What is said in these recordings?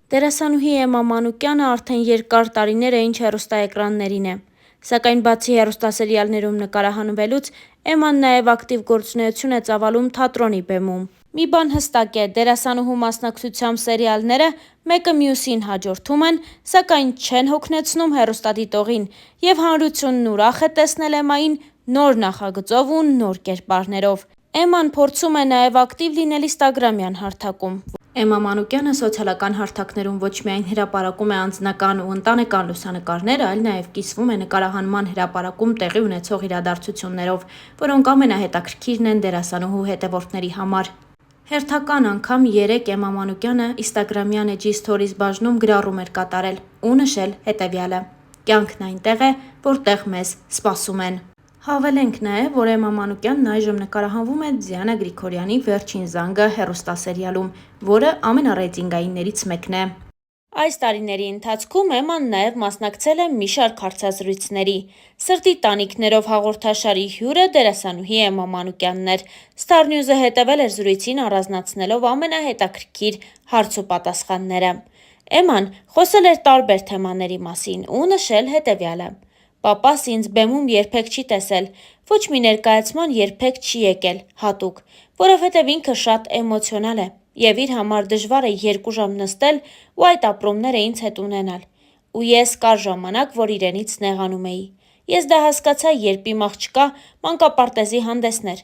Դերասանուհի Էմմա Մանուկյանը արդեն երկար տարիներ է ինչ հեռուստաէկրաններին է, սակայն բացի հեռուստասերիալներում նկարահանվելուց, Էմման նաև ակտիվ գործունեություն է ծավալում թատրոնի բեմում։ Մի բան հստակ է, դերասանուհու մասնակցությամբ սերիալները մեկը մյուսին հաջորդում են, սակայն չեն հոգնեցնում հեռուստադիտողին, և հանրությունն ուրախ է տեսնել Էմմային նոր նախագծով ու նոր կերպարներով։ Էմման փորձում է նաև ակտիվ լինել ինստագրամյան հարթակում։ Էմմա Մանուկյանը սոցիալական հարթակներում ոչ միայն հրապարակում է անձնական ու ընտանեկան լուսանկարներ, այլ նաև կիսվում է նկարահանման հրապարակում տեղի ունեցող իրադարձություններով, որոնք ամենահետաքրքիրն են դերասանուհու հետևորդների համար։ Հերթական անգամ երեկ Էմմա Մանուկյանը ինստագրամյան էջի սթորիզ բաժնում գրառում էր կատարել ու նշել հետևյալը. «Կյանքն այնտեղ է, որտեղ մեզ սպասում են»։ Հավելենք նաև, որ Էմմա Մանուկյանն այժմ նկարահանվում է Դիանա Գրիգորյանի «Վերջին զանգը» հեռուստասերիալում, որը ամենառեյտինգայիններից մեկն է։ Այս տարիների ընթացքում Էմման նաև մասնակցել է մի շարք հարցազրույցների։ «Սրտի տանիքներով» հաղորդաշարի հյուրը դերասանուհի Էմմա Մանուկյանն էր։ Star News-ը հետևել էր զրույցին առանձնացնելով ամենահետաքրքիր հարց ու պատասխանները։ Էմման խոսել էր տարբեր թեմաների մասին ու նշել հետևյալը. «Պապաս ինձ բեմում երբեք չի տեսել, ոչ մի ներկայացման երբեք չի եկել հատուկ, որովհետև ինքը շատ էմոցիոնալ է և իր համար դժվար է 2 ժամ նստել ու այդ ապրումները ինձ հետ ունենալ, ու ես կար ժամանակ, որ իրենից նեղանում էի։ Ես դա հասկացա, երբ իմ աղջկա մանկապարտեզի հանդեսն էր։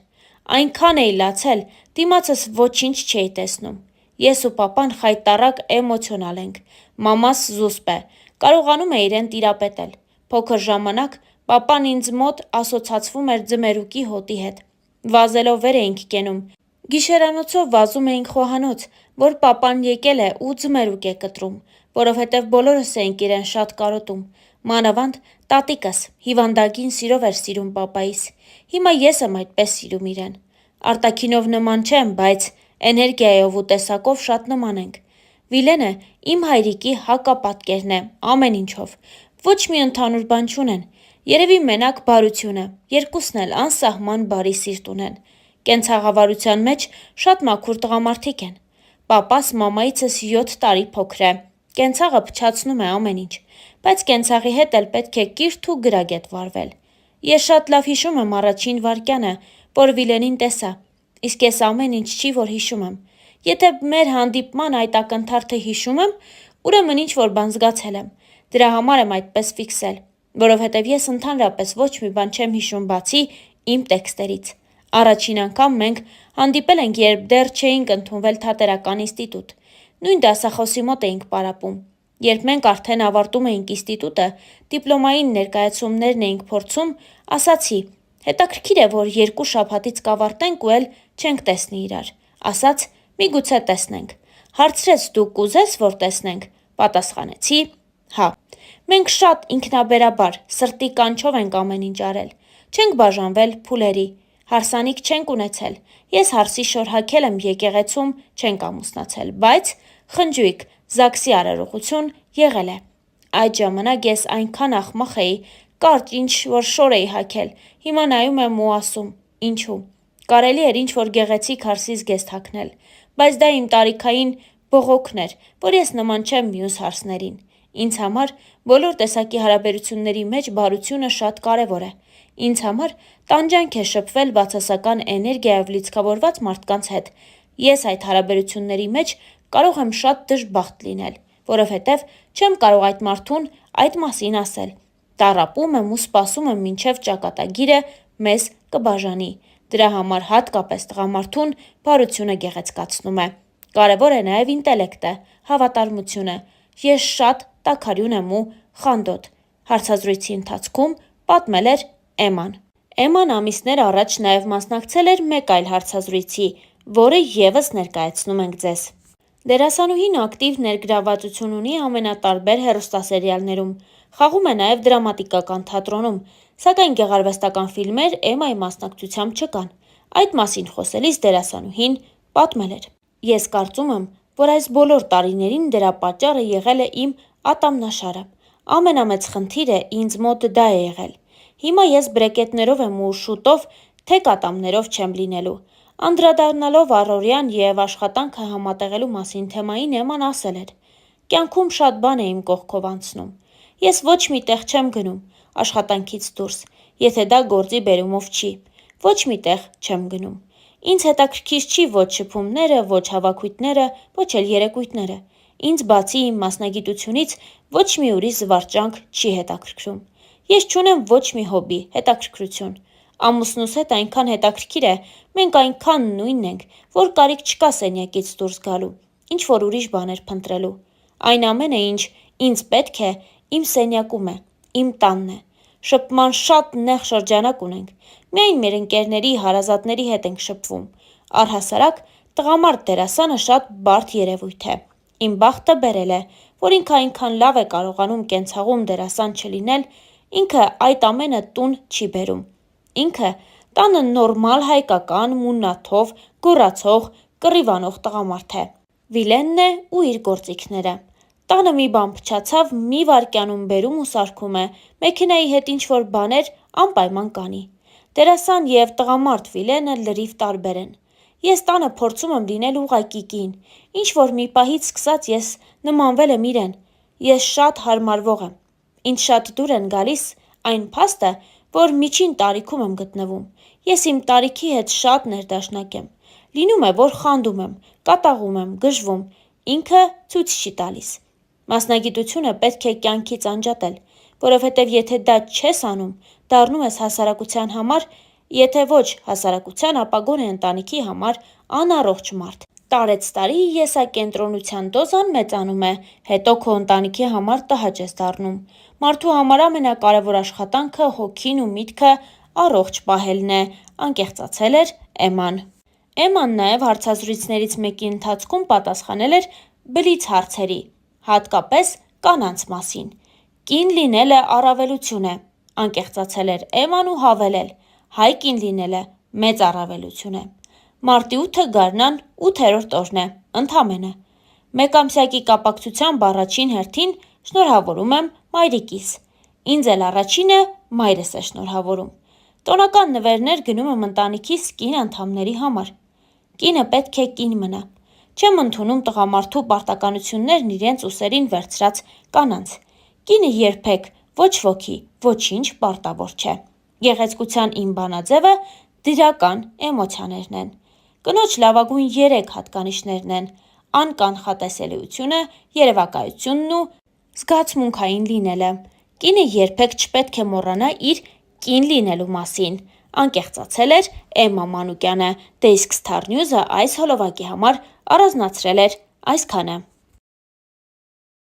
Այնքան էի լացել, դիմացս ոչինչ չէի տեսնում։ Ես ու պապան խայտառակ էմոցիոնալ ենք, մամաս զուսպ է, կարողանում է իրեն տիրապետել։ Փոքր ժամանակ պապան ինձ մոտ ասոցացվում էր ձմերուկի հոտի հետ։ Վազելով վեր էինք կենում։ Գիշերանոցով վազում էինք խոհանոց, որ պապան եկել է ու ձմերուկ է կտրում, որովհետև բոլորս էինք իրեն շատ կարոտում։ Մանավանդ տատիկս հիվանդագին սիրով էր սիրում պապայիս։ Հիմա ես եմ այդպես սիրում իրեն։ Արտաքինով նման չեմ, բայց էներգիայով ու տեսակով շատ նման ենք։ Վիլենը իմ հայրիկի հակապատկերն է ամեն ինչով։ Ոչ մի ընդհանուր բան չունեն։ Երևի մենակ բարությունը, երկուսն էլ անսահման բարի սիրտ ունեն։ Կենցաղավարության մեջ շատ մաքուր տղամարդիկ են։ Պապաս մամայիցս 7 տարի փոքր է։ Կենցաղը փչացնում է ամեն ինչ, բայց կենցաղի հետ էլ պետք է կիրթ ու գրագետ վարվել։ Ես շատ լավ հիշում եմ առաջին վայրկյանը, որ Վիլենին տեսա, իսկ ես ամեն ինչ չի, որ հիշում եմ։ Եթե մեր հանդիպման այդ ակնթարթը հիշում եմ, ուրեմն ինչ-որ բան զգացել եմ։ Դրա համար եմ այդպես ֆիքսել, որովհետև ես ընդհանրապես ոչ մի բան չեմ հիշում բացի իմ տեքստերից։ Առաջին անգամ մենք հանդիպել ենք, երբ դեռ չէինք ընդունվել Թատերական ինստիտուտ։ Նույն դասախոսի մոտ էինք պարապում։ Երբ մենք արդեն ավարտում էինք ինստիտուտը, դիպլոմային ներկայացումներն էինք փորձում, ասացի. հետաքրքիր է, որ 2 շաբաթից կավարտենք ու էլ չենք տեսնի իրար։ Ասաց. միգուցե տեսնենք։ Հարցրեց. դու կուզես, որ տեսնենք։ Պատասխանեցի. հա։ Մենք շատ ինքնաբերաբար, սրտի կանչով ենք ամեն ինչ արել։ Չենք բաժանվել փուլերի։ Հարսանիք չենք ունեցել։ Ես հարսի շոր հագել եմ եկեղեցում, չենք ամուսնացել, բայց խնջույք, ԶԱԳՍ-ի արարողություն եղել է։ Այդ ժամանակ ես այնքան աղմախ էի, կարճ ինչ-որ շոր էի հագել, հիմա նայում եմ ու ասում. ինչու։ Կարելի էր ինչ-որ գեղեցիկ հարսի զգեստ հագնել, բայց դա իմ տարիքային բողոքն էր, որ ես նման չեմ մյուս հարսներին։ Ինձ համար բոլոր տեսակի հարաբերությունների մեջ բարությունը շատ կարևոր է։ Ինձ համար տանջանք է շփվել բացասական էներգիայով լիցքավորված մարդկանց հետ։ Ես այդ հարաբերությունների մեջ կարող եմ շատ դժբախտ լինել, որովհետև չեմ կարող այդ մարդուն այդ մասին ասել։ Տառապում եմ ու սպասում եմ, մինչև ճակատագիրը մեզ կբաժանի։ Դրա համար հատկապես տղամարդուն բարությունը գեղեցկացնում է։ Կարևոր է նաև ինտելեկտը, հավատարմությունը։ Ես շատ տաքարյուն եմ ու խանդոտ, հարցազրույցի ընթացքում պատմել էր Էմման։ Էմման ամիսներ առաջ նաև մասնակցել էր մեկ այլ հարցազրույցի, որը ևս ներկայացնում ենք ձեզ։ Դերասանուհին ակտիվ ներգրավվածություն ունի ամենատարբեր հեռուստասերիալներում, խաղում է նաև դրամատիկական թատրոնում, սակայն գեղարվեստական ֆիլմեր Էմմայի մասնակցությամբ չկան։ Այդ մասին խոսելիս դերասանուհին պատմել էր. «Ես կարծում եմ, որ այս բոլոր տարիներին դրա պատճառը եղել է իմ ատամնաշարը։ Ամենամեծ խնդիրը ինձ մոտ դա է եղել։ Հիմա ես բրեկետներով եմ ու շուտով թեք ատամներով չեմ լինելու»։ Անդրադառնալով առօրյան և աշխատանքը համատեղելու մասին թեմային Էմման ասել էր. Կյանքում շատ բան է իմ կողքով անցնում։ Ես ոչ մի տեղ չեմ գնում, աշխատանքից դուրս, եթե դա գործի բերումով չի։ Ոչ մի տեղ չեմ գնում։ Ինձ հետաքրքիր չի ոչ շփումները, ոչ հավաքույթները, ոչ էլ երեկույթները։ Ինձ բացի իմ մասնագիտությունից ոչ մի ուրիշ զվարճանք չի հետաքրքրում։ Ես չունեմ ոչ մի հոբի, հետաքրքրություն։ Ամուսնուս հետ այնքան հետաքրքիր է, մենք այնքան նույնն ենք, որ կարիք չկա սենյակից դուրս գալու, ինչ որ ուրիշ բաներ փնտրելու։ Այն ամենը, ինչ ինձ պետք է, իմ սենյակում է, իմ տանն է։ Շփման շատ նեղ շրջանակ ունենք։ Միայն մեր ընկերների, հարազատների հետ ենք շփվում։ Առհասարակ, տղամարդ դերասանը շատ բարդ երևույթ է։ Իմ բախտը բերել է, որ ինքը այնքան լավ է կարողանում կենցաղում դերասան չլինել, ինքը այդ ամենը տուն չի բերում։ Ինքը տանը նորմալ հայկական, մուննաթով, գոռացող, կռիվանող տղամարդ է։ Վիլենն է ու իր գործիքները։ Տանը մի բան փչացավ, մի վայրկյանում բերում ու սարքում է, մեքենայի հետ ինչ-որ բաներ անպայման կանի։ Դերասան և տղամարդ Վիլենը լրիվ տարբեր են։ Ես տանը փորձում եմ լինել ուղղակի կին, ինչ-որ մի պահից սկսած ես նմանվել եմ իրեն։ Ես շատ հարմարվող եմ։ Ինձ շատ դուր են գալիս այն փաստը, որ միջին տարիքում եմ գտնվում։ Ես իմ տարիքի հետ շատ ներդաշնակ եմ։ Լինում է, որ խանդում եմ, կատաղում եմ, գժվում, ինքը ցույց չի տալիս։ Մասնագիտությունը պետք է կյանքից անջատել, որովհետև եթե դա չես անում, դառնում ես հասարակության համար, եթե ոչ հասարակության, ապա գոնե ընտանիքի համար անառողջ մարդ։ Տարեց տարի եսակենտրոնության դոզան մեծանում է, հետո քո ընտանիքի համար տհաճ ես դառնում։ Մարդու համար ամենակարևոր աշխատանքը հոգին ու միտքը առողջ պահելն է, անկեղծացել էր Էման։ Էման նաև հարցազրույցներից մեկի ընթացքում պատասխանել էր բլից հարցերի, հատկապես կանանց մասին։ Կին լինելը առավելություն է, անկեղծացել էր Էման ու հավելել. հայ կին լինելը մեծ առավելություն է։ Մարտի 8-ը գարնան 8-րդ օրն է, ընդամենը։ Մեկամսյակի կապակցությամբ առաջին հերթին շնորհավորում եմ մայրիկիս։ Ինձ էլ առաջինը մայրս է շնորհավորում։ Տոնական նվերներ գնում եմ ընտանիքիս կին անդամների համար։ Կինը պետք է կին մնա։ Չեմ ընդունում տղամարդու պարտականություններն իրենց ուսերին վերցրած կանանց։ Կինը երբեք ոչ ոքի ոչինչ պարտավոր չէ։ Գեղեցկության իմ բանաձևը դրական էմոցիաներն են։ Կնոջ լավագույն 3 հատկանիշներն են՝ անկանխատեսելիությունը, երևակայությունն ու զգացմունքային լինելը։ Կինը երբեք չպետք է մոռանա իր կին լինելու մասին, անկեղծացել էր Էմմա Մանուկյանը, դե իսկ Star News-ը այս հոլովակի համար առանձնացրել էր այսքանը։